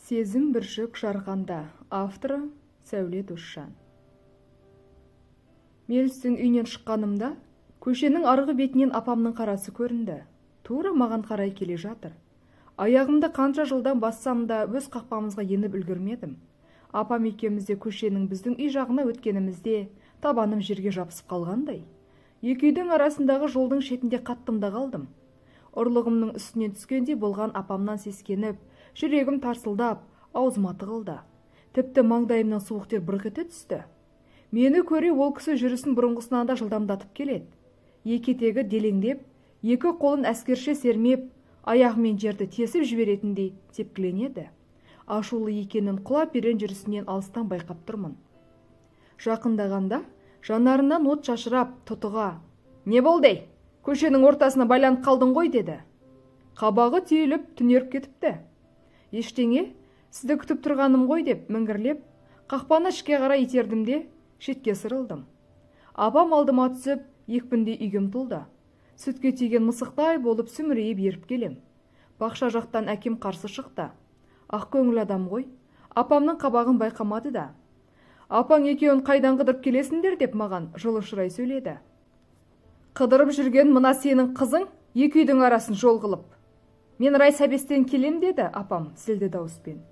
Сезім бір жүк жарғанда. Авторы Сәуле Досжан. Мелістің үйінен шыққанымда, көшенің арғы бетінен апамның қарасы көрінді. Тура маған қарай келе жатыр. Аяғымды қанша жылдан бассам да өз қақпамызға еніп үлгермедім. Апам екеумізде көшенің біздің үй жағына өткенімізде табаным жерге жабысып қалғандай. Екі үйдің арасындағы жолдың шетінде қаттымда қалдым. Ұрлығымның үстінен түскендей болған апамнан сескеніп, жүрегім тарсылдап, аузыма тығылды. Тіпті маңдайымнан суық тер бұрқ ете түсті. Мені көре ол кісі жүрісін бұрынғысынан да жылдамдатып келеді. Екі етегі делеңдеп, екі қолын әскерше сермеп, аяғымен жерді тесіп жіберетіндей тепкіленеді. Ашулы екенін құлап берен жүрісінен алыстан байқап тұрмын. Жақындағанда жанарынан от шашырап, тұтыға: «Не болды? Көшенің ортасына байланып қалдың ғой», деді. Қабағы түйіліп, түнеріп кетіпті. «Ештеңе, сізді күтіп тұрғаным ғой», деп міңгірлеп, қақпаны ішке қарай итердім, шетке сырылдым. Апам алдыма түсіп, екпіндей үйге ұмтылды. Сүтке тиген мысықтай болып сүмірейіп еріп келем. Бақша жақтан әкем қарсы шықты. Ақ көңіл адам ғой, апамның қабағын байқамады да. «Апаң екеуін қайдан қыдырып келесіңдер?» деп маған жылы шырай сөйледі. «Қыдырып жүрген мына сенің қызың екі үйдің арасын жол қылып. Мен райсабестен келем», деді апам зілді дауыспен.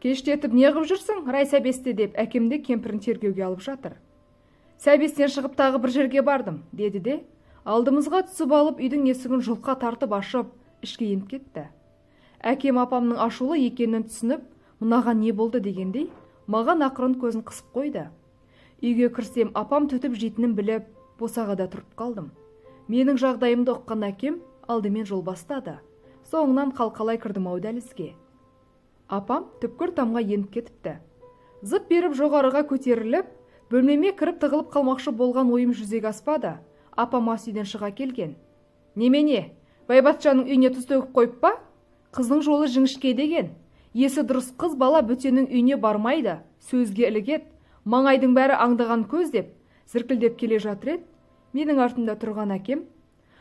«Кештетіп не қып жүрсің райсабесте?» деп әкемде кемпірін тергеуге алып жатыр. «Сәбестен шығып тағы бір жерге бардым», деді де, алдымызға түсіп алып үйдің есігін жұлқа тартып ашып, ішке еніп кетті. Әкем апамның ашулы екенін түсініп, мұнаған не болды дегендей, маған ақырын көзін қысып қойды. Үйге кірсем, апам түтіп жейтінін біліп, босағада тұрып қалдым. Менің жағдайымды ұққан әкем алдымен жол бастады. Соңынан қалқалай кірдім ау дәлізге. Апам түпкір тамға еніп кетіпті. Зып беріп жоғарыға көтеріліп, бөлмеме кіріп тығылып қалмақшы болған ойым жүзеге аспады. Апам ас үйден шыға келген. «Немене, Байбатшаның үйіне тұз төгіп қойып па? Қыздың жолы жіңішке деген. Есі дұрыс қыз бала бөтенің үйіне бармайды, сөзге ілігет, маңайдың бәрі аңдыған көз», деп зіркілдеп келе жатыр еді. Менің артымда тұрған әкем: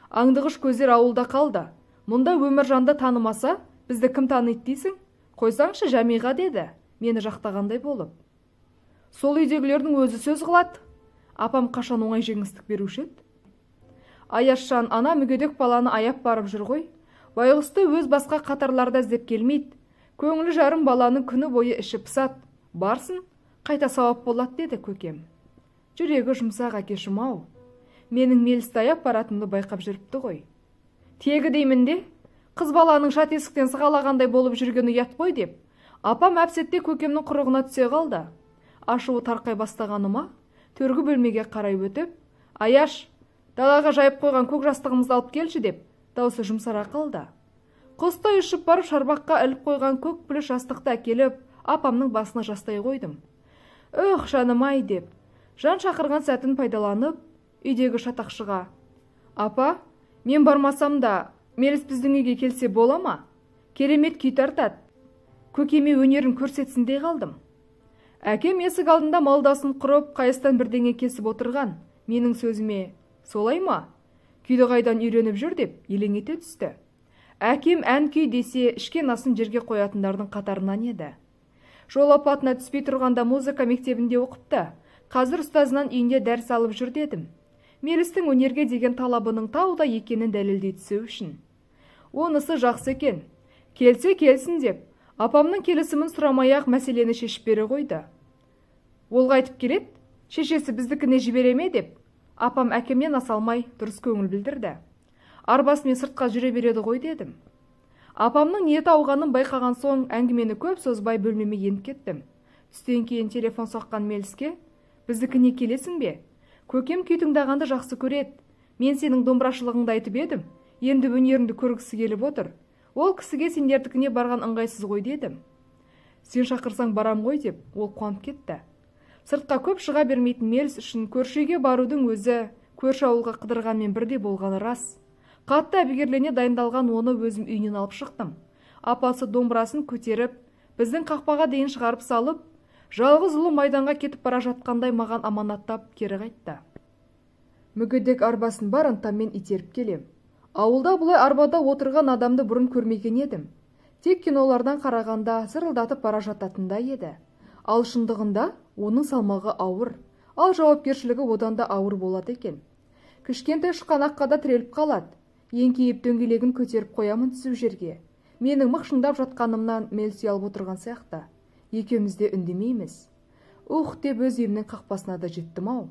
«Аңдығыш көздер ауылда қалды. Мұнда Өміржанды танымаса, бізді кім таниды дейсің? Қойсаңшы Жәмиға», деді, мені жақтағандай болып. «Сол үйдегілердің өзі сөз қылады». Апам қашан оңай жеңістік беруші еді. «Аяшжан ана мүгедек баланы аяп барып жүр ғой. Байғұсты өз басқа қатарларда іздеп келмейді. Көңілі жарым баланың күні бойы іші пысады. Барсын, қайта сауап болады», деді көкем. Жүрегі жұмсақ әкешім-ау. Менің мелісті аяп баратынымды байқап жүріпті ғой. «Тегі деймін де, қыз баланың шат есіктен сығалағандай болып жүргені ұят қой», деп апам әпсетте көкемнің құрығына түсе қалды. Ашуы тарқай бастағаныма төргі бөлмеге қарай өтіп: «Аяш, далаға жайып қойған көк жастығымызды алып келші», деп даусы жұмсара қалды. Құстай ұшып барып шарбаққа іліп қойған көк пүліш жастықты әкеліп, апамның басына жастай қойдым. «Өх, жаным-ай», деп жан шақырған сәтін пайдаланып, үйдегі шатақшыға: «Апа, мен бармасам да Меліс біздің үйге келсе бола ма? Керемет күй тартады. Көкеме өнерін көрсетсін» дей қалдым. Әкем есік алдында малдасын құрып, қайыстан бірдеңе кесіп отырған. Менің сөзіме: «Солай ма? Күйді қайдан үйреніп жүр?» деп елең ете түсті. Әкем ән күй десе, ішкен асын жерге қоятындардың қатарынан еді. Жол апатына түспей тұрғанда музыка мектебінде оқыпты. Қазір ұстазынан үйінде дәріс алып жүр, дедім. Мелістің өнерге деген талабының тауда екенін дәлелдей түсу үшін. Онысы жақсы екен. «Келсе келсін», деп апамның келісімін сұрамай-ақ мәселені шешіп бере қойды. «Ол қайтып келеді? Шешесі біздікіне жібере ме?» деп апам әкемнен аса алмай дұрыс көңіл білдірді. «Арбасымен сыртқа жүре береді ғой», дедім. Апамның ниеті ауғанын байқаған соң әңгімені көп созбай бөлмеме еніп кеттім. Түстен кейін телефон соққан Меліске: «Біздікіне келесің бе? Көкем күй тыңдағанды жақсы көреді. Мен сенің домбырашылығыңды айтып едім. Енді өнеріңді көргісі келіп отыр. Ол кісіге сендердікіне барған ыңғайсыз ғой», дедім. «Сен шақырсаң барам ғой», деп ол қуанып кетті. Сыртқа көп шыға бермейтін Меліс үшін көршіге барудың өзі көрші ауылға қыдырғанмен бірде болғаны рас. Қатты әбігерлене дайындалған оны өзім үйінен алып шықтым. Апасы домбырасын көтеріп, біздің қақпаға дейін шығарып салып, жалғыз ұлы майданға кетіп бара жатқандай маған аманаттап кері қайтты. Мүгедек арбасын бар ынтаммен итеріп келем. Ауылда бұлай арбада отырған адамды бұрын көрмеген едім. тек кинолардан қарағанда зырылдатып бара жататындай еді. Ал шындығында оның салмағы ауыр, ал жауапкершілігі одан да ауыр болады екен. Кішкентай шықанаққа да тіреліп қалады. Еңкейіп дөңгелегін көтеріп қоямын түсіп жерге. Менің мықшыңдап жатқанымнан Мелс ұялып отырған сияқты. Екеуміз де үндемейміз. Деп өз үйімнің қақпасына да жеттім-ау.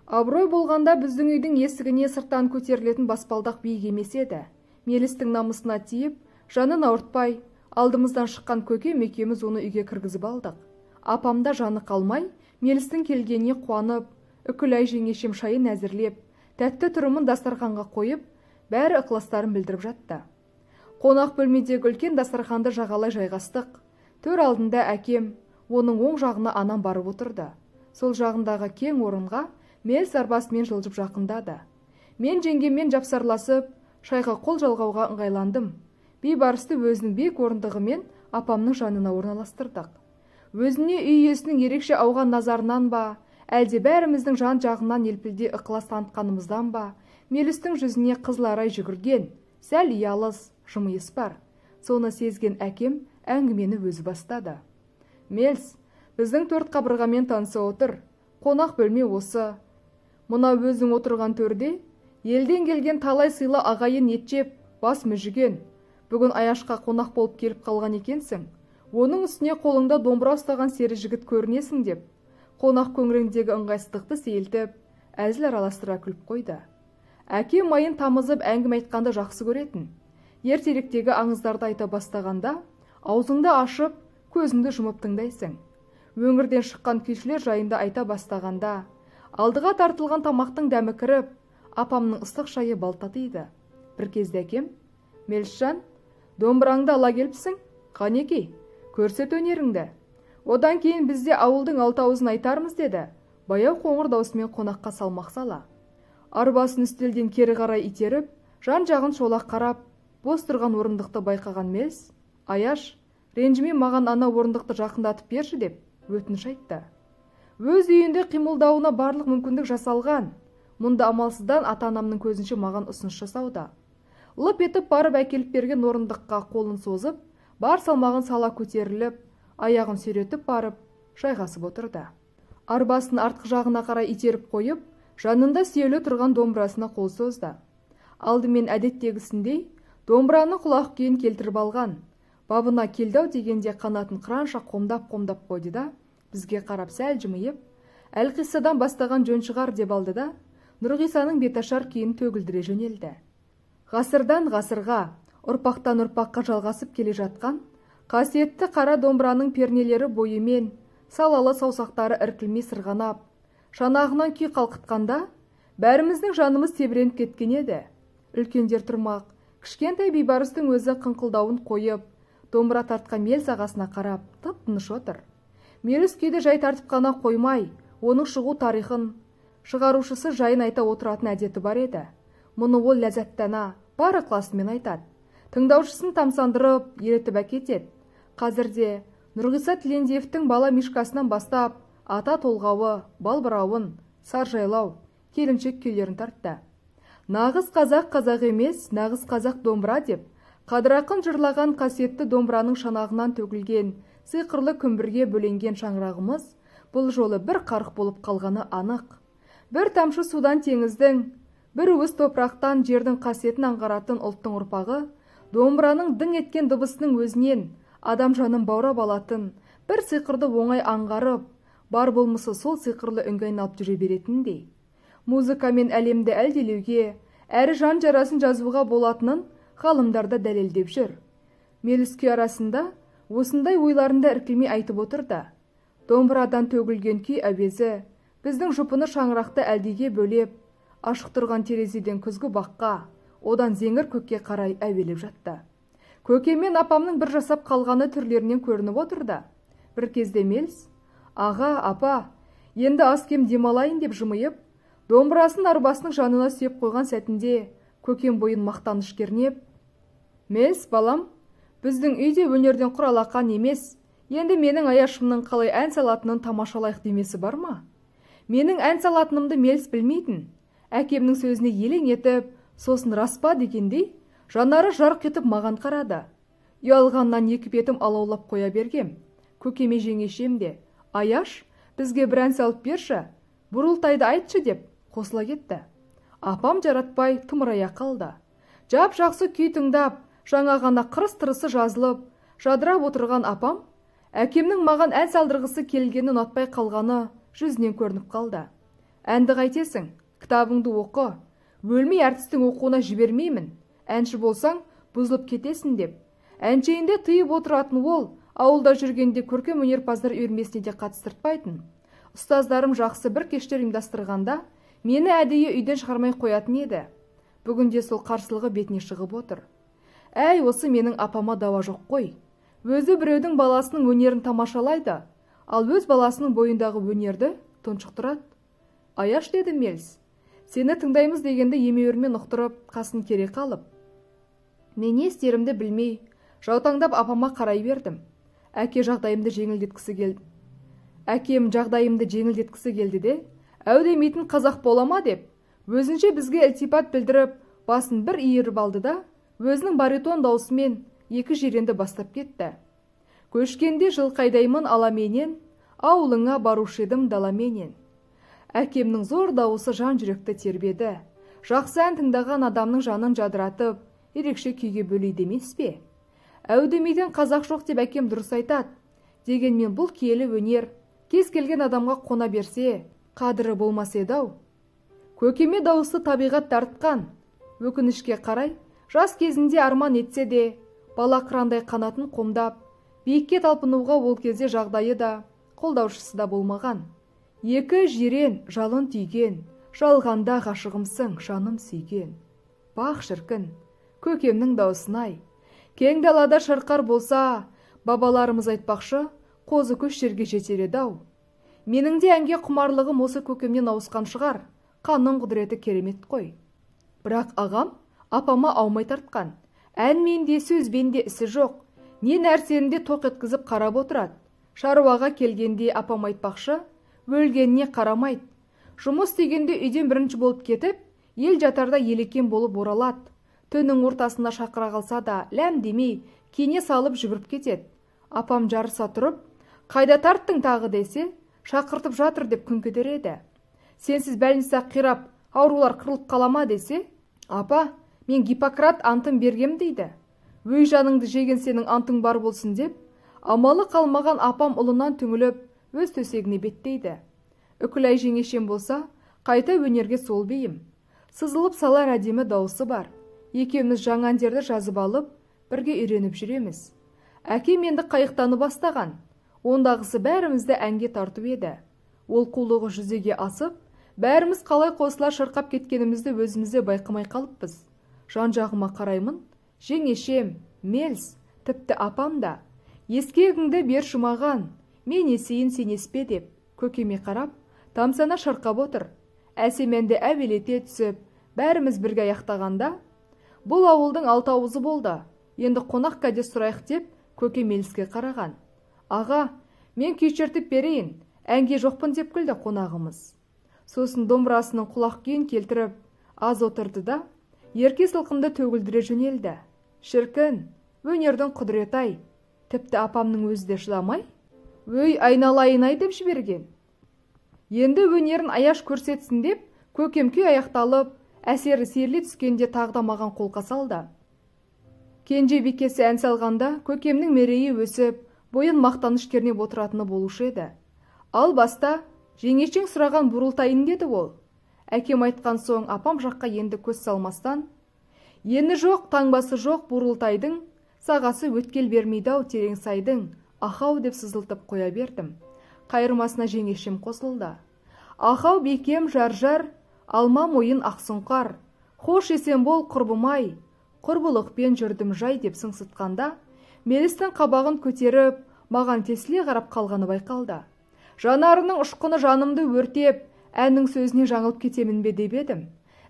Абырой болғанда біздің үйдің есігіне сырттан көтерілетін баспалдақ биік емес еді. Мелістің намысына тиіп, жанын ауыртпай, алдымыздан шыққан көкем екеуміз оны үйге кіргізіп алдық. Апамда жаны қалмай, Мелістің келгеніне қуанып, үкілай жеңешем шайын әзірлеп, тәтті тұрымын дастарханға қойып, бәрі ықыластарын білдіріп жатты. Қонақ бөлмедегі үлкен дастарханды жағалай жайғастық. Төр алдында әкем, оның оң жағына анам барып отырды. Сол жағындағы кең орынға Мелс арбасымен жылжып жақындады. Мен жеңгеммен жапсарласып, шайға қол жалғауға ыңғайландым. Бейбарысты өзінің биік орындығымен апамның жанына орналастырдық. Өзіне үй иесінің ерекше ауған назарынан ба, әлде бәріміздің жан жағынан елпілде ықылас танытқанымыздан ба, Мелістің жүзіне қызларай жүгірген, сәл ұялыс, жымиыс бар. Соны сезген әкем әңгімені өзі бастады. Мелс, біздің төрт қабырғамен таныса отыр. Қонақ бөлме осы. Мына өзің отырған төрде, елден келген талай сыйлы ағайын етчеп, бас мүжіген. Бүгін Аяшқа қонақ болып келіп қалған екенсің. Оның үстіне қолыңда домбыра ұстаған сері жігіт көрінесің деп, қонақ көңіліндегі ыңғайсыздықты сейілтіп, әзіл араластыра күліп қойды. Әкем майын тамызып әңгіме айтқанды жақсы көретін. Ертеректегі аңыздарды айта бастағанда, аузыңды ашып, көзіңді жұмып тыңдайсың. Өңірден шыққан күйшілер жайында айта бастағанда, алдыға тартылған тамақтың дәмі кіріп, апамның ыстық шайы балтатыйды. Бір кезде әкем, Мелісжан, домбыраңды ала келіпсің? Қанекей, көрсет өнеріңді. Одан кейін бізде ауылдың алтауызын айтармыз деді. Баяу қоңыр даусымен қонаққа салмақ сала. Арбасын үстелден кері қарай итеріп, жан-жағын шолақ қарап, бос тұрған орындықты байқаған Мелс, Аяш, ренжіме маған ана орындықты жақындатып берші деп өтініш айтты. Өз үйінде қимылдауына барлық мүмкіндік жасалған. Мұнда амалсыздан ата-анамның көзінше маған ұсыныс жасауда. Лып етіп барып әкеліп берген орындыққа қолын созып, бар салмағын сала көтеріліп, аяғын сүйретіп барып, жайғасып отырды. Арбасын артқы жағына қарай итеріп қойып, жанында сүйеулі тұрған домбырасына қол созды. Алдымен әдеттегісіндей, домбыраны құлақ күйін келтіріп алған. Бабына келдау дегенде қанатын қыранша қомдап-қомдап қойды да, бізге қарап сәл жымиып, Әлқиссадан бастаған жөн шығар деп алды да, Нұрғисаның беташар күйін төгілдіре жөнелді. Ғасырдан ғасырға, ұрпақтан ұрпаққа жалғасып келе жатқан, қасиетті қара домбыраның пернелері бойымен, салалы саусақтары іркілмей сырғанап, шанағынан күй қалқытқанда, бәріміздің жанымыз тебіреніп кеткен еді. Үлкендер тұрмақ, кішкентай бейбарыстың өзі қыңқылдауын қойып, домбыра тартқан Мелс ағасына қарап, тып-тыныш отыр. Меліс күйді жай тартып қана қоймай, оның шығу тарихын, шығарушысы жайын айта отыратын әдеті бар еді. Мұны ол ләззаттана, бар ықыласымен айтады. Тыңдаушысын тамсандырып, елетіп әкетеді. Қазірде Нұрғиса Тілендиевтің бала мишкасынан бастап, ата толғауы, балбырауын, саржайлау, келіншек күйлерін тартты. Нағыз қазақ қазақ емес, нағыз қазақ домбыра деп, қадырақын жырлаған қасиетті домбыраның шанағынан төгілген, сиқырлы күмбірге бөленген шаңырағымыз бұл жолы бір қарық болып қалғаны анық. Бір тамшы судан теңіздің, бір уыс топырақтан жердің қасиетін аңғаратын ұлттың ұрпағы, домбыраның дың еткен дыбысының өзінен адам жанын баурап алатын, бір сиқырды оңай аңғарып, бар болмысы сол сиқырлы үнге айналып жүре беретіндей. Музыкамен әлемді әлделеуге, әрі жан жарасын жазуға болатынын ғалымдарда дәлелдеп жүр. Меліс күй арасында осындай ойларында іркілмей айтып отырды. Домбырадан төгілген күй әуезі біздің жұпыны шаңырақты әлдеге бөлеп, ашық тұрған терезеден күзгі баққа, одан зеңір көкке қарай әуелеп жатты. Көкеммен апамның бір жасап қалғаны түрлерінен көрініп отырды. Бір кезде Мелс, аға, апа, енді аз кем демалайын деп жымиып, домбырасын арбасының жанына сүйеп қойған сәтінде көкем бойын мақтаныш кернеп, Мелс, балам, біздің үйде өнерден құр алақан емес, енді менің Аяшымның қалай ән салатынын тамашалайық демесі бар ма? Менің ән салатынымды Мелс білмейтін. Әкемнің сөзіне елең етіп, сосын распа дегендей, жанары жарқ етіп маған қарады. Ұялғаннан екі бетім алаулап қоя бергем. Көкеме жеңешем де, Аяш, бізге бір ән салып берші, Бурылтайды айтшы деп қосыла кетті. Апам жаратпай тымырая қалды. Жап жақсы күй тыңдап, жаңа ғана қырыс-тырысы жазылып, жадырап отырған апам, әкемнің маған ән салдырғысы келгенін ұнатпай қалғаны жүзінен көрініп қалды. Әнді қайтесің, кітабыңды оқы, өлмей әртістің оқуына жібермеймін, әнші болсаң бұзылып кетесің деп. Әншейінде тыйып отыратын ол, ауылда жүргенде көркем өнерпаздар үйірмесіне де қатыстыртпайтын. Ұстаздарым жақсы бір кештер ұйымдастырғанда, мені әдейі үйден шығармай қоятын еді. Бүгінде сол қарсылығы бетіне шығып отыр. Әй, осы менің апама дауа жоқ қой. Өзі біреудің баласының өнерін тамашалайды, ал өз баласының бойындағы өнерді тұншықтырады. Аяш, деді Мелс, сені тыңдаймыз дегенді емеуірмен ұқтырып, қасын кере қалып. Мен не істерімді білмей, жаутаңдап апама қарай бердім. Әкем жағдайымды жеңілдеткісі келді де, әудемейтін қазақ болама деп, өзінше бізге ілтипат білдіріп, басын бір иіріп алды да, өзінің баритон даусымен екі жиренді бастап кетті. Көшкенде жылқайдаймын аламенен, ауылыңа барушы едім даламенен. Әкемнің зор дауысы жан жүректі тербеді. Жақсы ән тыңдаған адамның жанын жадыратып, ерекше күйге бөлейді емес пе? Әудемейден қазақ жоқ деп әкем дұрыс айтады. Дегенмен бұл киелі өнер кез келген адамға қона берсе, қадірі болмас еді-ау. Көкеме дауысы табиғат тартқан. Өкінішке қарай, жас кезінде арман етсе де, бала қырандай қанатын қомдап, биікке талпынуға ол кезде жағдайы да, қолдаушысы да болмаған. Екі жирен жалын түйген, жалғанда ғашығымсың, жаным сүйген. Бақ шіркін, көкемнің даусын-ай. Кең далада шырқар болса, бабаларымыз айтпақшы, қозы көш жерге жетер еді-ау. Менің де әнге құмарлығым осы көкемнен ауысқан шығар, қанның құдіреті керемет қой. Бірақ ағам апама аумай тартқан. Әнмен де сөзбен де ісі жоқ. Не нәрсені де тоқ еткізіп қарап отырады. Шаруаға келгенде апам айтпақшы, өлгеніне қарамайды. Жұмыс дегенде үйден бірінші болып кетіп, ел жатарда елекен болып оралады. Түннің ортасында шақыра қалса да, ләм демей, кене салып жүгіріп кетеді. Апам жарыса тұрып, қайда тарттың тағы десе, шақыртып жатыр деп күн көтереді. Сенсіз бәлнісі қирап, аурулар қырылып қалама десе, апа, мен Гиппократ антын бергем дейді. Өй жаныңды жеген сенің антың бар болсын деп, амалы қалмаған апам ұлынан түңіліп, өз төсегіне беттейді. Үкілай жеңешем болса, қайта өнерге сол бейім. Сызылып салар әдемі дауысы бар. Екеуміз жаңа әндерді жазып алып, бірге үйреніп жүреміз. Әкем енді қайықтаны бастаған. Ондағысы бәрімізді әнге тарту еді. Ол қулығы жүзеге асып, бәріміз қалай қосыла шырқап кеткенімізді өзімізде байқамай қалыппыз. Жан-жағыма қараймын, жеңешем, Мелс, тіпті апам да. Ескегіңді бер шымаған, мен есейін сен еспе деп, көкеме қарап, тамсана шырқап отыр. Әсеменді әуелете түсіп, бәріміз бірге аяқтағанда, бұл ауылдың алты ауызы болды. Енді қонақ кәде сұрайық деп, көке Мелске қараған. Аға, мен күйшертіп берейін, әнге жоқпын деп күлді қонағымыз. Сосын домбырасының құлақ күйін келтіріп, аз отырды да, ерке сылқымды төгілдіре жөнелді. Шіркін, өнердің құдіреті-ай, тіпті апамның өзі де шыдамай, өй айналайын-ай деп жіберген. Енді өнерін Аяш көрсетсін деп, көкем күй аяқталып, әсері серле түскенде тағда маған қолқа салды. Кенже бикесі ән салғанда, көкемнің мерейі өсіп, бойын мақтаныш кернеп отыратыны болушы еді. Ал баста, жеңешең сұраған Бурылтайын деді ол. Әкем айтқан соң апам жаққа енді көз салмастан, ені жоқ, таңбасы жоқ Бурылтайдың, сағасы өткел бермейді-ау терең сайдың, ахау деп сызылтып қоя бердім. Қайырмасына жеңешем қосылды. Ахау бекем жар-жар, алма мойын ақсұңқар, хош есен бол құрбымай, құрбылықпен жүрдім жай деп сыңсытқанда, Мелістің қабағын көтеріп, маған тесіле қарап қалғаны байқалды. Жанарының ұшқыны жанымды өртеп, әннің сөзіне жаңылып кетемін бе деп едім.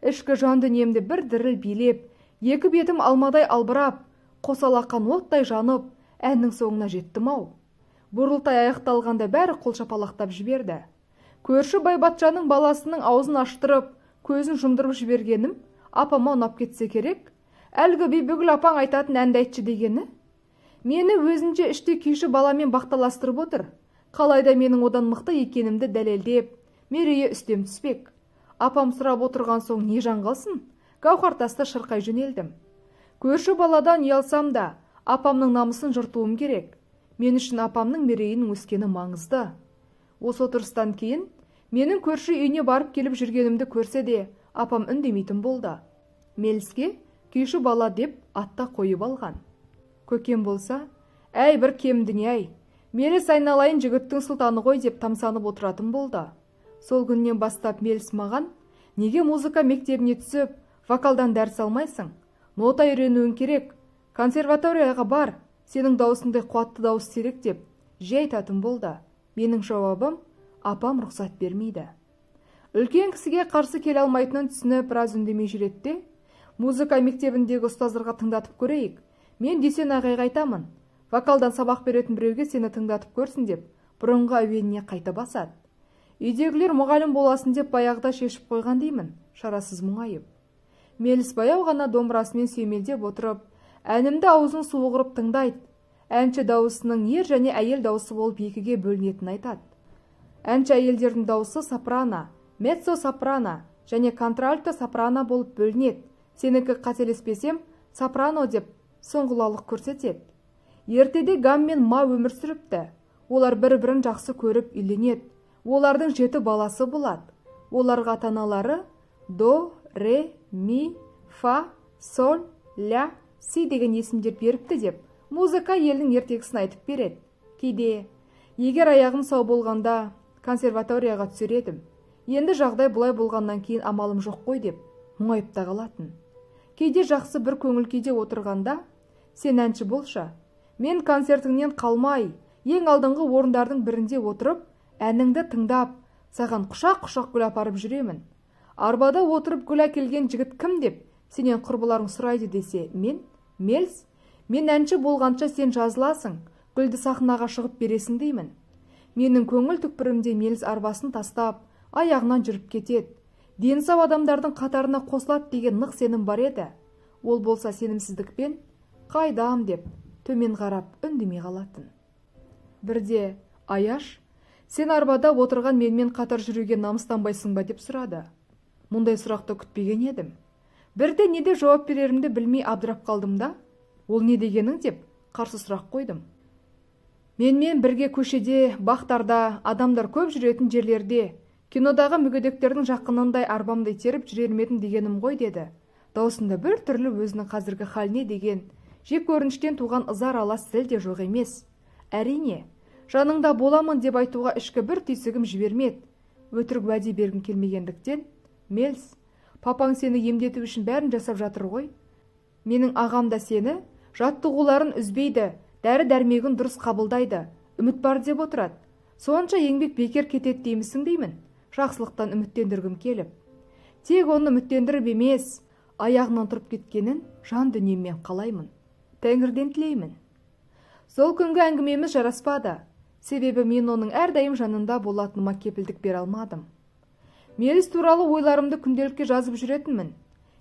Ішкі жан дүниемді бір діріл билеп, екі бетім алмадай албырап, қосалақан оттай жанып, әннің соңына жеттім-ау. Бурылтай аяқталғанда бәрі қол шапалақтап жіберді. Көрші Байбатшаның баласының аузын аштырып, көзін жұмдырып жібергенім, апама ұнап кетсе керек. Әлгі Бибігүл апаң айтатын әнді айтшы дегені. Мені өзінше іште күйші баламен бақталастырып отыр. Қалайда менің одан мықты екенімді дәлелдеп, мерейі үстем түспек. Апам сұрап отырған соң не жаңғалсын? Гауһартасты шырқай жөнелдім. Көрші баладан ұялсам да, апамның намысын жыртуым керек. Мен үшін апамның мерейінің өскені маңызды. Осы отырыстан кейін, менің көрші үйіне барып келіп жүргенімді көрсе де, апам үндемейтін болды. Меліске күйші бала деп атта қойып алған. Көкем болса, әй бір кемдіне-ай, Меліс айналайын жігіттің сұлтаны ғой деп тамсанып отыратын болды. Сол күннен бастап Меліс маған, неге музыка мектебіне түсіп, вокалдан дәріс алмайсың? Нота үйренуің керек, консерваторияға бар, сенің даусындай қуатты дауыс керек деп жай айтатын болды. Менің жауабым, апам рұқсат бермейді. Үлкен кісіге қарсы келе алмайтынын түсініп біраз үндемей жүретті. Музыка мектебіндегі ұстаздарға тыңдатып көрейік. Мен десен ағайға айтамын. Вокалдан сабақ беретін біреуге сені тыңдатып көрсін деп, бұрынғы әуеніне қайта басады. Үйдегілер мұғалім боласын деп баяғыда шешіп қойған деймін, шарасыз мұңайып. Меліс баяу ғана домбырасымен сүйемелдеп отырып, әнімді аузын суығырып тыңдайды. Әнші дауысының ер және әйел дауысы болып екіге бөлінетінін айтады. Әнші әйелдердің дауысы сопрано, меццо-сопрано және контральто сопрано болып бөлінеді. Сенікі қателеспесем, сопрано деп соңғылалық көрсетеді. Ертеде гам мен ма өмір сүріпті. Олар бір-бірін жақсы көріп үйленеді. Олардың 7 баласы болады. Оларға ата-аналары до, ре, ми, фа, соль, ля, си деген есімдер беріпті деп, музыка елдің ертегісін айтып береді. Кейде, егер аяғым сау болғанда консерваторияға түсер едім. Енді жағдай бұлай болғаннан кейін амалым жоқ қой деп, мұңайып та қалатын. Кейде жақсы бір көңіл күйде отырғанда, сен әнші болшы, мен концертіңнен қалмай, ең алдыңғы орындардың бірінде отырып, әніңді тыңдап, саған құшақ-құшақ гүл апарып жүремін. Арбада отырып гүл әкелген жігіт кім деп, сенен құрбыларың сұрайды десе, мен, Меліс, мен әнші болғанша сен жазыласың, гүлді сахнаға шығып бересің деймін. Менің көңіл түкпірімде Меліс арбасын тастап, аяғынан жүріп кетеді. Дені сау адамдардың қатарына қосылады деген нық сенім бар еді. Ол болса сенімсіздікпен, қайдам деп, төмен қарап үндемей қалатын. Бірде Аяш, сен арбада отырған менімен қатар жүруге намыстанбайсың ба деп сұрады. Мұндай сұрақты күтпеген едім. Бірде неде жауап берерімді білмей абдырап қалдым да, ол не дегенің деп қарсы сұрақ қойдым. Менімен бірге көшеде, бақтарда, адамдар көп жүретін жерлерде, кинодағы мүгедектердің жақынындай арбамдай теріп жүрермедім дегенім ғой деді. Даусында бір түрлі өзінің қазіргі халіне деген жек көрініштен туған ызар алас зіл де жоқ емес. Әрине, жаныңда боламын деп айтуға ішкі бір түйсігім жібермеді. Өтірік уәде бергім келмегендіктен, Меліс, папаң сені емдету үшін бәрін жасап жатыр ғой. Менің ағам да сені жаттығуларын үзбейді, дәрі-дәрмегін дұрыс қабылдайды, үміт бар деп отырады. Сонша еңбек бекер кетеді деймісің деймін, жақсылықтан үміттендіргім келіп. Тек оны үміттендіріп емес, аяғынан тұрып кеткенін жан дүниеммен қалаймын. Тәңірден тілеймін. Сол күнгі әңгімеміз жараспады, себебі мен оның әрдайым жанында болатыныма кепілдік бере алмадым. Меліс туралы ойларымды күнделікке жазып жүретінмін.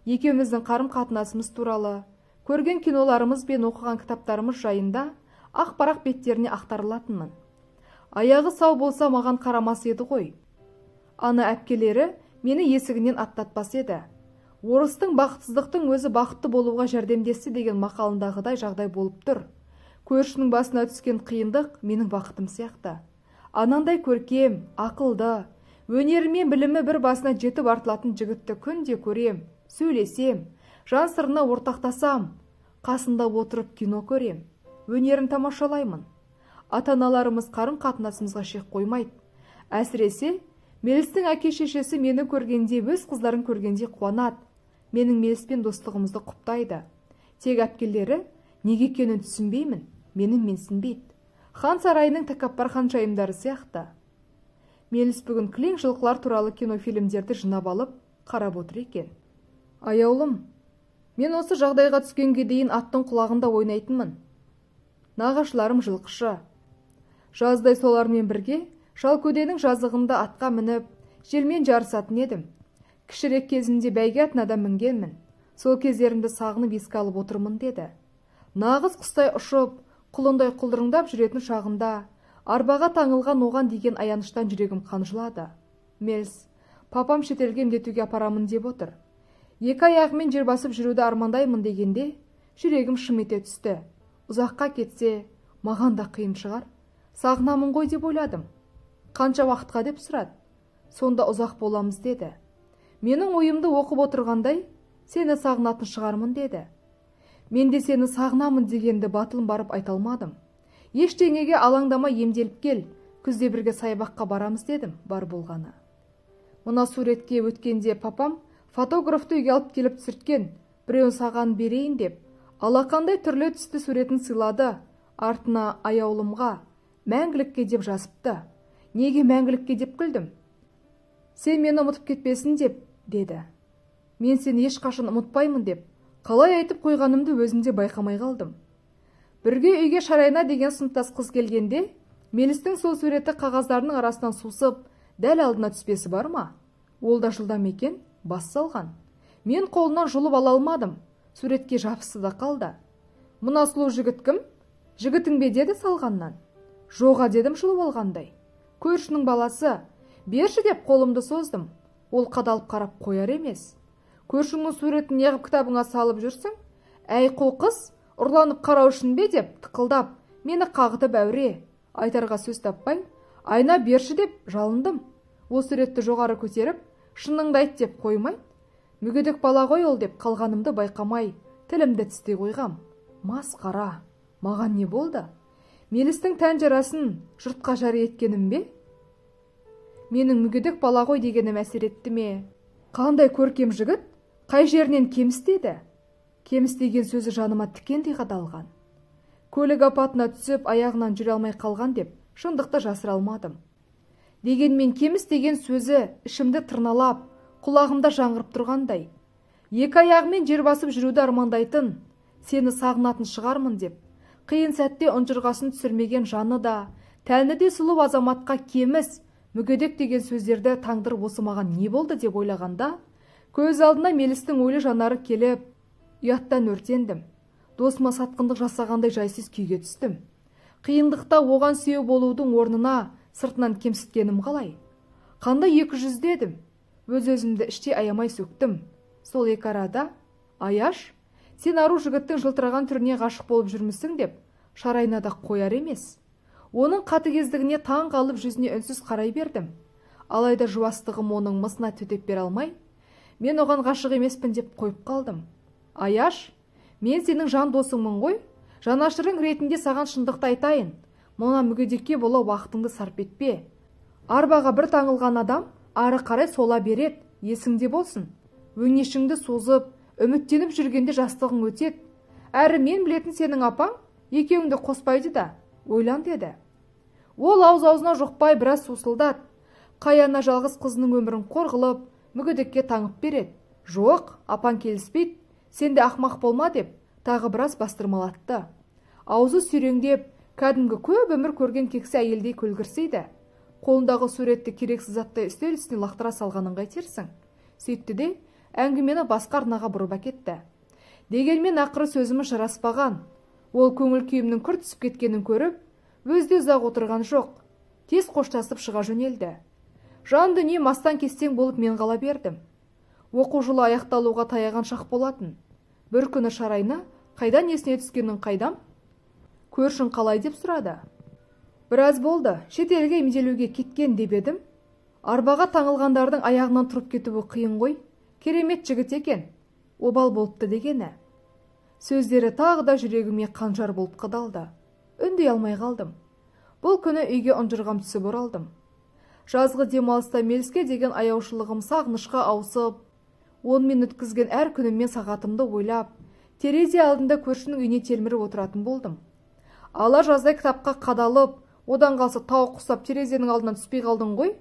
Екеуміздің қарым-қатынасымыз туралы, көрген киноларымыз бен оқыған кітаптарымыз жайында ақпарақ беттеріне ақтарылатынмын. Аяғы сау болса маған қарамас еді ғой. Ана әпкелері мені есігінен аттатпас еді. Орыстың бақытсыздықтың өзі бақытты болуға жәрдемдесті деген мақалындағыдай жағдай болып тұр. Көршінің басына түскен қиындық менің бақытым сияқты. Анандай көркем, ақылды, өнерімен білімі бір басына жетіп артылатын жігітті күнде көрем, сөйлесем, жан сырына ортақтасам, қасында отырып кино көрем, өнерін тамашалаймын. Ата-аналарымыз қарым-қатынасымызға шек қоймайды. Әсіресе, Мелістің әке-шешесі мені көргенде, өз қыздарын көргенде қуанады. Менің Меліспен достығымызды құптайды. Тек әпкелері неге екенін түсінбеймін, мені менсінбейді. Хан сарайының тәкаппар ханшайымдары сияқты. Меліс бүгін кілең жылқылар туралы кинофильмдерді жинап алып, қарап отыр екен. Аяулым, мен осы жағдайға түскенге дейін аттың құлағында ойнайтынмын. Нағашыларым жылқышы. Жаздай солармен бірге Шалкөденің жазығында атқа мініп, желмен жарысатын едім. Кішірек кезімде бәйге атына мінгенмін. Сол кездерімді сағынып еске алып отырмын деді. Нағыз құстай ұшып, құлындай құлдырыңдап жүретін шағында арбаға таңылған оған деген аяныштан жүрегім қанжылады. Мелс, папам шетелге емдетуге апарамын деп отыр. 2 аяғымен жер басып жүруді армандаймын дегенде жүрегім шым ете түсті. Ұзаққа кетсе, маған да қиын шығар. Сағынамын ғой деп ойладым. Қанша уақытқа деп сұрады. Сонда ұзақ боламыз деді. Менің ойымды оқып отырғандай, сені сағынатын шығармын деді. Мен де сені сағынамын дегенді батылым барып айта алмадым. Ештеңеге алаңдама, емделіп кел, күзде бірге саябаққа барамыз дедім, бар болғаны. Мына суретке өткенде папам фотографты үйге алып келіп түсірткен, біреуін саған берейін деп, алақандай түрлі түсті суретін сыйлады, артына аяулымға, мәңгілікке деп жазыпты. Неге мәңгілікке деп күлдім? Сен мені ұмытып кетпесін деп, деді. Мен сені ешқашан ұмытпаймын деп, қалай айтып қойғанымды өзімде байқамай қалдым. Бірге үйге Шарайна деген сыныптас қыз келгенде, Мелістің сол суреті қағаздарының арасынан сусып, дәл алдына түспесі бар ма? Ол да жылдам екен, бас салған. Мен қолынан жұлып ала алмадым, суретке жабысты да қалды. Мына сұлу жігіт кім? Жігітің бе деді салғаннан. Жоға дедім жұлып алғандай. Көршінің баласы, берші деп қолымды создым. Ол қадалып қарап қояр емес. Көршіңнің суретін неғып кітабыңа салып жүрсің? Әй қоқыс, ұрланып қарау үшін бе деп тықылдап, мені қағытып әуре. Айтарға сөз таппай, айна берші деп жалындым. Ол суретті жоғары көтеріп, шыныңды айт деп қоймай, мүгедек бала ғой ол деп қалғанымды байқамай, тілімді тістей қойғам. Масқара, маған не болды? Мелістің тән жарасын жұртқа жары еткенім бе? Менің мүгедек бала ғой дегенім әсер етті ме? Қандай көркем жігіт, қай жерінен кемістеді? Кемістеген сөзі жаныма тікендей қадалған. Көлік апатына түсіп, аяғынан жүре алмай қалған деп, шындықты жасыра алмадым. Дегенмен кемістеген сөзі ішімді тырналап, құлағымда жаңғырып тұрғандай. 2 аяғымен жер басып жүруді армандайтын, сені сағынатын шығармын деп, қиын сәтте ұнжырғасын түсірмеген жаны да, тәні де сұлу азаматқа кеміс, мүгедек деген сөздерді таңдырып осы маған не болды деп ойлағанда, көз алдына Мелістің ойлы жанары келіп, ұяттан өртендім. Досыма сатқындық жасағандай жайсыз күйге түстім. Қиындықта оған сүйеу болудың орнына сыртынан кемсіткенім қалай? Қандай 200 дедім. Өз-өзімді іште аямай сөктім. Сол 2 арада, Аяш, сен ару жігіттің жылтыраған түріне ғашық болып жүрмісің деп, Шарайна да қояр емес. Оның қатыгездігіне таң қалып жүзіне үнсіз қарай бердім. Алайда жуастығым оның мысына төтеп бере алмай, мен оған ғашық емеспін деп қойып қалдым. Аяш, мен сенің жан досыңмын ғой, жанашырың ретінде саған шындықты айтайын. Мына мүгедекке бола уақытыңды сарп етпе. Арбаға бір таңылған адам ары қарай сола береді, есіңде болсын. Өңешіңді созып, үміттеніп жүргенде жастығың өтеді. Әрі мен білетін сенің апаң екеуіңді қоспайды да, ойлан деді. Ол ауыз-аузына жоқпай біраз сусылдат. Қаяна жалғыз қызының өмірін қорғылып, мүгедекке таңып береді. Жоқ, апаң келіспейді, сен де ақмақ болма деп, тағы біраз бастырмалатты. Аузы сүйреңдеп, кәдімгі көп өмір көрген кексе әйелдей көлгірсейді. Қолындағы суретті керексіз заттай үстел үстіне лақтыра салғанын қайтерсің. Сөйтті де, әңгімені басқа арнаға бұрып әкетті. Дегенмен ақыры сөзіміз жараспаған. Ол көңіл күйімнің күрт түсіп кеткенін көріп, өзде ұзақ отырған жоқ. Тез қоштасып шыға жөнелді. Жан дүние мастан кестең болып мен қала бердім. Оқу жылы аяқталуға таяған шақ болатын. Бір күні Шарайна, қайдан есіне түскенін қайдам? Көршің қалай деп сұрады. Біраз болды, шетелге емделуге кеткен деп едім. Арбаға таңылғандардың аяғынан тұрып кетуі қиын ғой. Керемет жігіт екен. Обал болыпты дегені. Сөздері тағы да жүрегіме қанжар болып қадалды. Үндей алмай қалдым. Бұл күні үйге ұнжырғам түсіп оралдым. Жазғы демалыста Меліске деген аяушылығым сағынышқа ауысып, 10 минут өткізген әр күніммен сағатымды ойлап, терезе алдында көршінің үйіне телміріп отыратын болдым. Ала жаздай кітапқа қадалып, одан қалса тауық құсап терезенің алдынан түспей қалдың ғой.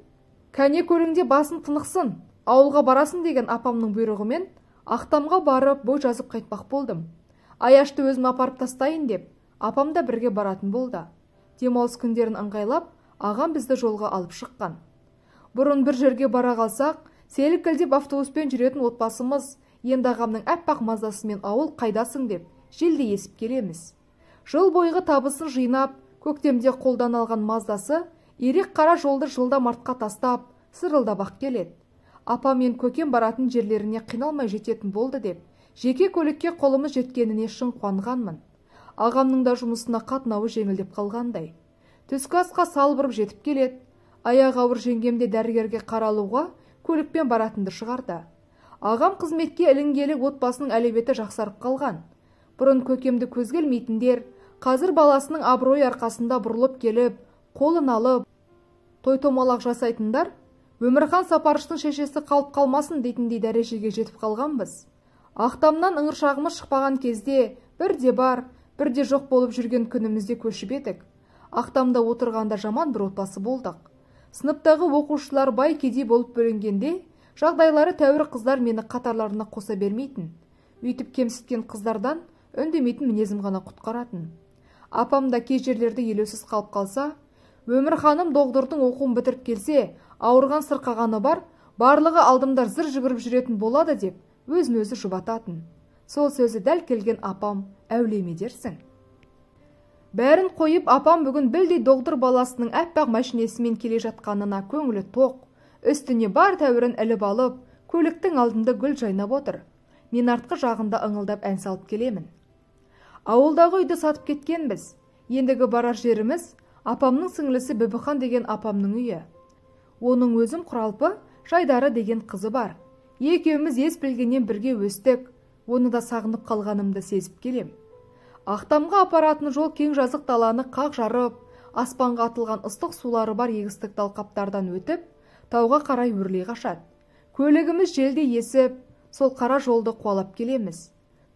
Кәне көріңде басын тынықсын, ауылға барасын деген апамның бұйрығымен Ақтамға барып бой жазып қайтпақ болдым. Аяшты өзім апарып тастайын деп, апам да бірге баратын болды. Демалыс күндерін ыңғайлап, ағам бізді жолға алып шыққан. Бұрын бір жерге бара қалсақ, селкілдеп автобуспен жүретін отбасымыз, енді ағамның әппақ мазасымен ауыл қайдасың деп, желде есіп келеміз. Жыл бойғы табысын жинап, көктемде қолдан алған Маздасы ерек қара жолды жылдам артқа тастап, сырылдап-ақ келеді. Апам мен көкем баратын жерлеріне қиналмай жететін болды деп, жеке көлікке қолымыз жеткеніне шын қуанғанмын. Ағамның да жұмысына қатынауы жеңілдеп қалғандай. Түскі асқа салбырып жетіп келеді. Аяғы ауыр жеңгемде дәрігерге қаралуға көлікпен баратынды шығарды. Ағам қызметке ілінгелі отбасының әлеуеті жақсарып қалған. Бұрын көкемді көзге ілмейтіндер, қазір баласының абырой арқасында бұрылып келіп, қолын алып, той-томалақ жасайтындар, Өмірхан Сапарыштың шешесі қалып қалмасын дейтіндей дәрежеге жетіп қалғанбыз. Ақтамнан ыңыршағымыз шықпаған кезде бірде бар, бірде жоқ болып жүрген күнімізде көшіп едік. Ақтамда отырғанда жаман бір отбасы болдық. Сыныптағы оқушылар бай кедей болып бөлінгенде, жағдайлары тәуір қыздар мені қатарларына қоса бермейтін. Үйтіп кемсіткен қыздардан үндемейтін мінезім ғана құтқаратын. Апам да кей жерлерде елеусіз қалып қалса, Өмірханым доғдырдың оқуын бітіріп келсе, ауырған сырқағаны бар, барлығы алдымдар зыр жүгіріп жүретін болады деп, өзін-өзі жұбататын. Сол сөзі дәл келген апам әулеме дерсің. Бәрін қойып, апам бүгін білдей доғдыр баласының әппақ мәшинесімен келе жатқанына көңілі тоқ, үстіне бар тәуірін іліп алып, көліктің алдында гүл жайнап отыр. Мен артқы жағында ыңылдап ән салып келемін. Ауылдағы үйді сатып кеткенбіз. Ендігі барар жеріміз апамның сіңлісі Бібіхан деген апамның үйі. Оның өзім Құралпы, Жайдары деген қызы бар. Екеуміз ес білгеннен бірге өстік. Оны да сағынып қалғанымды сезіп келем. Ақтамға апаратын жол кең жазық даланы қақ жарып, аспанға атылған ыстық сулары бар егістік алқаптардан өтіп, тауға қарай өрлей қашады. Көлігіміз желде есіп, сол қара жолды қуалап келеміз.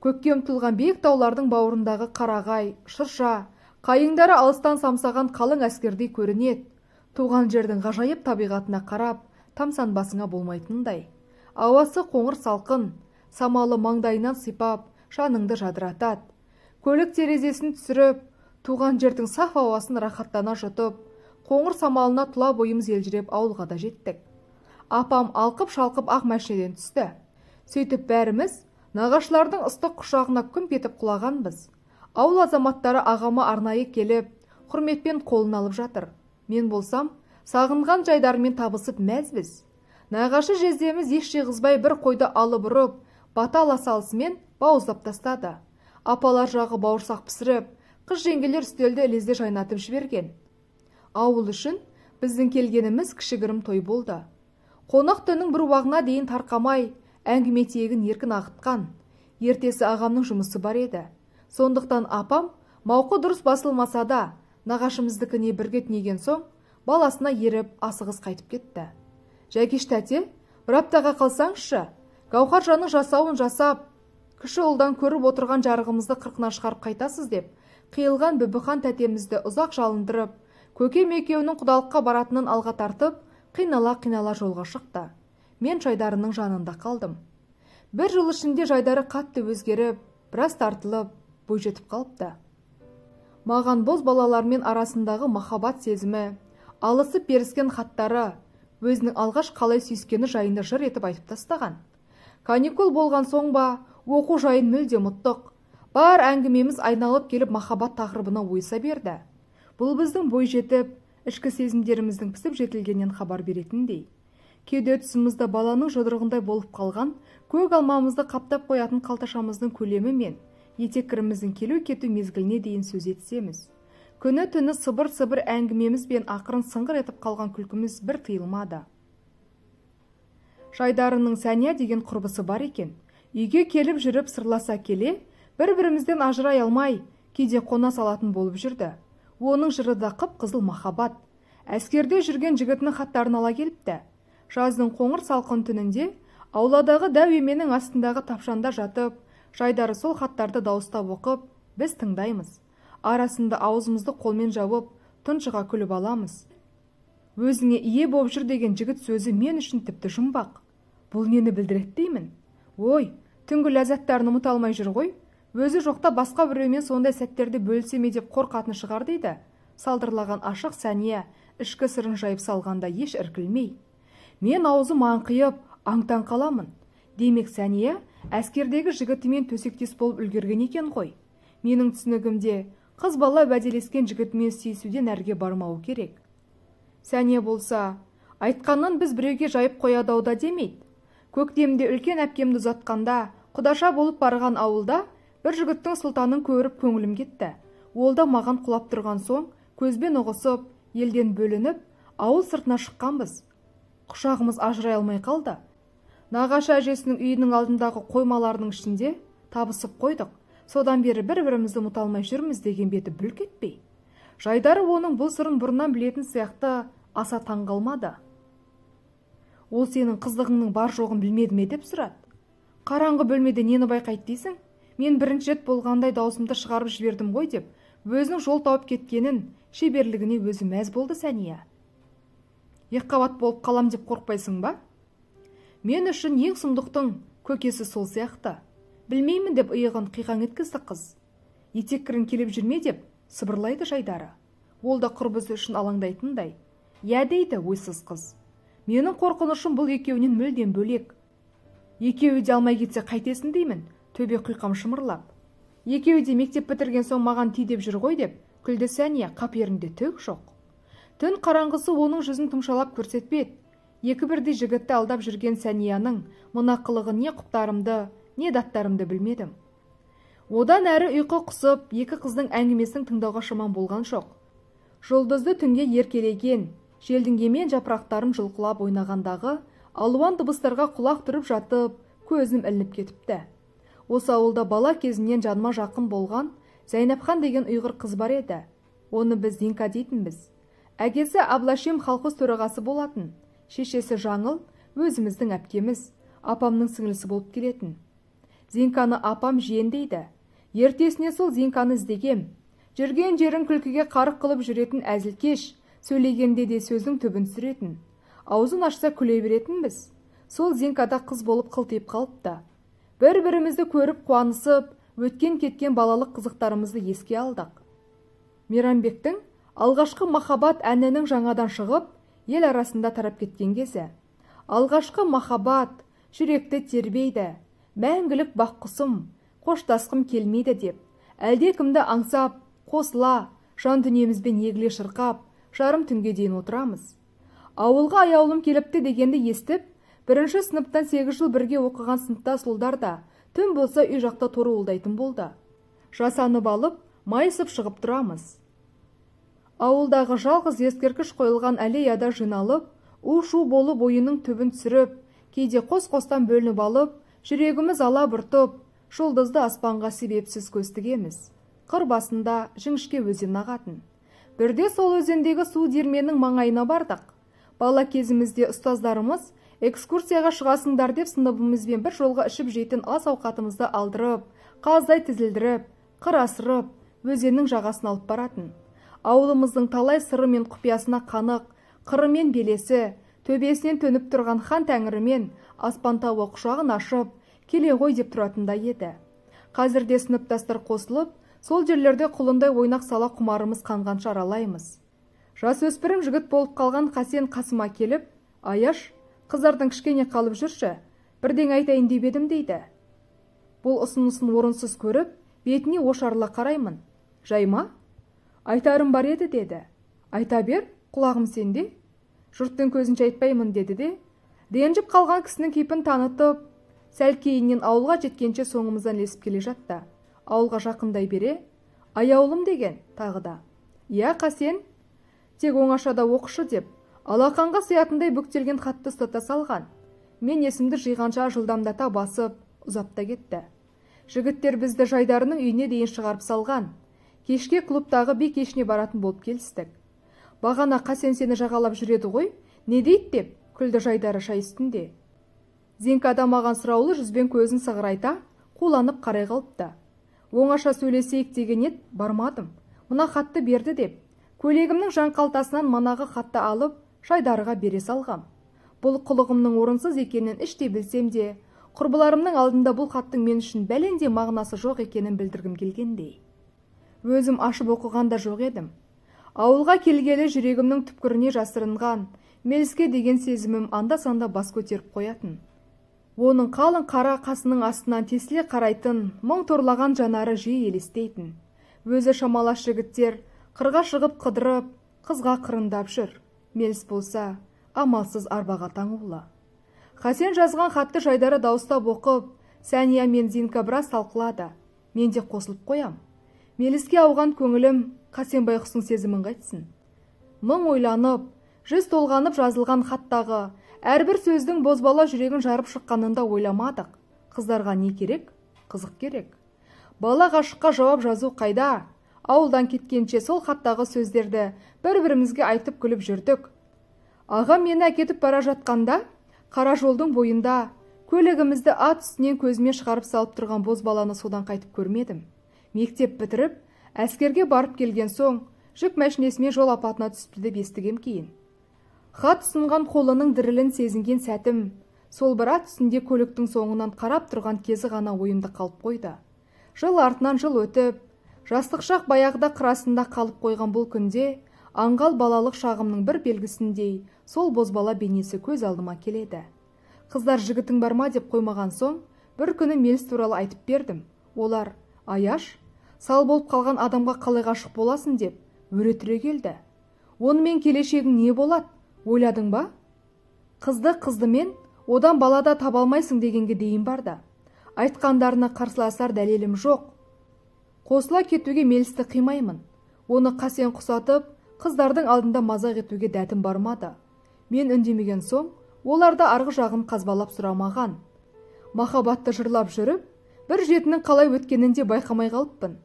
Көкке ұмтылған биік таулардың бауырындағы қарағай, шырша, қайыңдары алыстан самсаған қалың әскердей көрінеді. Туған жердің ғажайып табиғатына қарап, тамсанбасыңа болмайтындай. Ауасы қоңыр салқын, самалы маңдайынан сипап, жаныңды жадыратады. Көлік терезесін түсіріп, туған жердің саф ауасын рахаттана жұтып, қоңыр самалына тұла бойымыз елжіреп ауылға да жеттік. Апам алқып-шалқып ақ мәшинеден түсті. Сөйтіп бәріміз нағашылардың ыстық құшағына күмп етіп құлағанбыз. Ауыл азаматтары ағама арнайы келіп, құрметпен қолын алып жатыр. Мен болсам, сағынған Жайдармен табысып мәзбіз. Нағашы жездеміз еш жиғызбай бір қойды алып ұрып, бата ала салысымен бауыздап тастады. Апалар жағы бауырсақ пісіріп, қыз жеңгелер үстелді ілезде жайнатып жіберген. Ауыл үшін біздің келгеніміз кішігірім той болды. Қонақ түннің бір уағына дейін тарқамай, әңгіме тиегін еркін ағытқан. Ертесі ағамның жұмысы бар еді. Сондықтан апам, мауқы дұрыс басылмаса да, нағашымыздікіне бірге түнеген соң, баласына еріп асығыс қайтып кетті. Жәкеш тәте, бір аптаға қалсаңызшы, Гаухаржанның жасауын жасап, кіші ұлдан көріп отырған жарығымызды қырқынан шығарып қайтасыз деп, қиылған Бібіхан тәтемізді ұзақ жалындырып, көкем екеуінің құдалыққа баратынын алға тартып, қинала-қинала жолға шықты. Мен Жайдарының жанында қалдым. Бір жыл ішінде Жайдары қатты өзгеріп, біраз тартылып, бой жетіп қалыпты. Маған боз балалармен арасындағы махаббат сезімі, алысып беріскен хаттары, өзінің алғаш қалай сүйіскені жайында жыр етіп айтып тастаған. Каникул болған соң ба, оқу жайын мүлде ұмыттық. Бар әңгімеміз айналып келіп махаббат тақырыбына ойыса берді. Бұл біздің бой жетіп, ішкі сезімдеріміздің пісіп жетілгеннен хабар беретіндей. Кеуде тұсымызда баланың жұдырығындай болып қалған, көк алмамызды қаптап қоятын қалташамыздың көлемі мен етеккіріміздің келу-кету мезгіліне дейін сөз етсеміз. Күні түні сыбыр-сыбыр әңгімеміз бен ақырын сыңғыр етіп қалған күлкіміз бір тыйылмады. Жайдарының Сәния деген құрбысы бар екен. Үйге келіп жүріп сырласа келе, бір-бірімізден ажырай алмай, кейде қона салатын болып жүрді. Оның жыры да қып-қызыл махаббат. Әскерде жүрген жігітінің хаттарын ала келіпті. Жаздың қоңыр салқын түнінде ауладағы дәу еменің астындағы тапшанда жатып, Жайдары сол хаттарды дауыстап оқып, біз тыңдаймыз. Арасында аузымызды қолмен жауып, тұншыға күліп аламыз. Өзіңе ие болып жүр деген жігіт сөзі мен үшін тіпті жұмбақ. Бұл нені білдіреді деймін? Ой, түнгі ләззаттарын ұмыта алмай жүр ғой. Өзі жоқта басқа біреумен сондай сәттерді бөлісе деп қорқатын шығар дейді. Салдырлаған ашық Сәния ішкі сырын жайып салғанда еш іркілмей. Мен аузым аңқиып, аңтан қаламын. Демек Сәния әскердегі жігітімен төсектес болып үлгерген екен ғой. Менің түсінігімде Қыз бала уәделескен жігітімен сүйісуден әрге бармауы керек. Сәния болса, айтқанын біз біреуге жайып қоядауда демейді. Көктемде үлкен әпкемді ұзатқанда, құдаша болып барған ауылда бір жігіттің сұлтанын көріп көңілім кетті. Ол да маған құлап тұрған соң, көзбен ұғысып, елден бөлініп, ауыл сыртына шыққанбыз. Құшағымыз ажырай алмай қалды. Нағашы әжесінің үйінің алдындағы қоймаларының ішінде табысып қойдық. Содан бері бір-бірімізді ұмыта алмай жүрміз деген беті бүлк етпей. Жайдары оның бұл сырын бұрыннан білетін сияқты аса таңғалмады. Ол сенің қыздығыңның бар жоғын білмеді ме деп сұрады. Қараңғы бөлмеде нені байқайды дейсің? Мен бірінші рет болғандай даусымды шығарып жібердім ғой деп, өзінің жол тауып кеткенін, шеберлігіне өзі мәз болды Сәния. Екіқабат болып қалам деп қорықпайсың ба? Мен үшін ең сұмдықтың көкесі сол сияқты. Білмеймін деп иығын қиқаң еткізді қыз. Етеккірін келіп жүрме деп сыбырлайды Жайдары. Ол да құрбысы үшін алаңдайтындай. Я дейді ойсыз қыз. Менің қорқынышым бұл екеуінен мүлдем бөлек. Екеуі де алмай кетсе қайтесін деймін, төбе құйқам шымырлап. Екеуі де мектеп бітірген соң маған ти деп жүр ғой деп, күлді Сәния, қаперінде түк жоқ. Түн қараңғысы оның жүзін тұмшалап көрсетпеді. Екі бірдей жігітті алдап жүрген Сәнияның мына қылығы не құптарымды, не даттарымды білмедім. Одан әрі ұйқы құсып, екі қыздың әңгімесін тыңдауға шамам болған жоқ. Жұлдызды түнге еркелеген, желдің емен жапырақтарын жұлқылап ойнағандағы алуан дыбыстарға құлақ түріп жатып, көзім ілініп кетіпті. Осы ауылда бала кезімнен жаныма жақын болған Зайнапхан деген ұйғыр қыз бар еді. Оны біз Зинка дейтінбіз. Әкесі Аблашем колхоз төрағасы болатын. Шешесі Жаңыл өзіміздің әпкеміз, апамның сіңлісі болып келетін. Зинканы апам жиен дейді. Ертесіне сол Зинканы іздегем. Жүрген жерін күлкіге қарық қылып жүретін әзілкеш, сөйлегенде де сөздің түбін сүретін. Аузын ашса күле беретінбіз. Сол Зинкада қыз болып қылтиып қалыпты. Бір-бірімізді көріп қуанысып, өткен кеткен балалық қызықтарымызды еске алдық. Мейрамбектің алғашқы махаббат әнінің жаңадан шығып, ел арасында тарап кеткен кезі. Алғашқы махаббат жүректі тербейді, мәңгілік баққысым, қоштасқым келмейді деп, әлде кімді аңсап, қосыла, жан дүниемізбен егіле шырқап, жарым түнге дейін отырамыз. Ауылға аяулым келіпті дегенді естіп, бірінші сыныптан 8 жыл бірге оқыған сыныптас ұлдар да түн болса үй жақта торуылдайтын болды. Жасанып алып, майысып шығып тұрамыз. Ауылдағы жалғыз ескерткіш қойылған аллеяда жиналып, у-шу болып ойының түбін түсіріп, кейде қос-қостан бөлініп алып, жүрегіміз ала бұртып, жұлдызды аспанға себепсіз көз тігеміз. Қыр басында жіңішке өзен ағатын. Бірде сол өзендегі су диірменнің маңайына бардық. Бала кезімізде ұстаздарымыз экскурсияға шығасыңдар деп сыныбымызбен бір жолға ішіп жейтін ас ауқатымызды алдырып, қаздай тізілдіріп, қыр асырып, өзеннің жағасын алып баратын. Ауылымыздың талай сыры мен құпиясына қанық, қырымен белесі, төбесінен төніп тұрған хан тәңірімен аспан тауы құшағын ашып, келе ғой деп тұратындай еді. Қазірде сыныптастар қосылып, сол жерлерде құлындай ойнақ сала құмарымыз қанғанша аралаймыз. Жас өспірім жігіт болып қалған Қасен қасыма келіп, Аяш, қыздардың кішкене қалып жүрші, бірден айтайын деп едім дейді. Бұл ұсынысын орынсыз көріп, бетіне ошарыла қараймын. Жайма? Айтарым бар еді деді. Айта бер, құлағым сенде. Жұрттың көзінше айтпаймын деді де, ренжіп қалған кісінің кейпін танытып, сәл кейіннен ауылға жеткенше соңымыздан ілесіп келе жатты. Ауылға жақындай бере, аяулым деген тағы да. Иә Қасен, тек оңашада оқышы деп, алақанға сиятындай бүктелген хатты ұстата салған. Мен есімді жиғанша жылдамдата басып, ұзапта кетті. Жігіттер бізді Жайдарының үйіне дейін шығарып салған. Кешке клубтағы би кешіне баратын болып келістік. Бағана Қасен сені жағалап жүреді ғой, не дейді деп, күлді Жайдары шай үстінде. Зинкада маған сұраулы жүзбен көзін сығырайта, қуланып қарай қалыпты. Оңаша сөйлесейік деген ет, бармадым. Мына хатты берді деп, көйлегімнің жан қалтасынан манағы хатты алып, Жайдарыға бере салғам. Бұл қылығымның орынсыз екенін іштей білсем де, құрбыларымның алдында бұл хаттың мен үшін бәленде мағынасы жоқ екенін білдіргім келгендей. Өзім ашып оқығанда жоқ едім. Ауылға келгелі жүрегімнің түпкіріне жасырынған, меліске деген сезімім анда-санда бас көтеріп қоятын. Оның қалың қара қасының астынан тесіле қарайтын, мың торлаған жанары жиі елестейтін. Өзі шамалас жігіттер қырға шығып қыдырып, қызға қырындап жүр. Меліс болса, амалсыз арбаға таңулы. Хасен жазған хатты Жайдары дауыстап оқып, Сәния мен Зинка біраз талқылады. Мен де қосылып қоям. Меліске ауған көңілім Хасен байқұстың сезімін қайтсын. Мың ойланып, жүз толғанып жазылған хаттағы әрбір сөздің бозбала жүрегін жарып шыққанында ойламадық. Қыздарға не керек? Қызық керек. Бала ғашыққа жауап жазу қайда? Ауылдан кеткенше сол хаттағы сөздерді бір-бірімізге айтып күліп жүрдік. Ағам мені әкетіп бара жатқанда, қара жолдың бойында көлігімізді ат үстінен көзіме шығарып салып тұрған бозбаланы содан қайтып көрмедім. Мектеп бітіріп, әскерге барып келген соң, жүк мәшінесімен жол апатына түсіпті деп естігем кейін. Хат ұсынған қолының дірілін сезінген сәтім, сол бір ат үстінде көліктің соңынан қарап тұрған кезі ғана ойымда қалып қойды. Жыл артынан жыл өтіп, жастық шақ баяғыда қырасында қалып қойған бұл күнде, аңғал балалық шағымның бір белгісіндей, сол бозбала бейнесі көз алдыма келеді. Қыздар жігітің бар ма деп қоймаған соң, бір күні Меліс туралы айтып бердім. Олар, Аяш, сал болып қалған адамға қалай ғашық боласың деп, өре түрегелді. Онымен келешегің не болады? Ойладың ба? Қыздымен, одан балада таба алмайсың дегенге дейін барды. Айтқандарына қарсыласар дәлелім жоқ. Қосыла кетуге Мелісті қимаймын. Оны Хасен құсатып, қыздардың алдында мазақ етуге дәтім бармады. Мен үндемеген соң, оларды арғы жағын қазбалап сұрамаған. Махаббатты жырлап жүріп, бір жетінің қалай өткенін де байқамай қалыппын.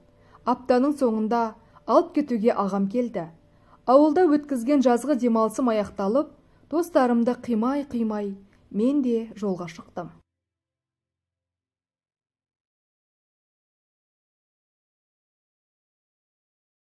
Аптаның соңында алып кетуге ағам келді. Ауылда өткізген жазғы демалысым аяқталып, достарымды қимай, мен де жолға шықтым.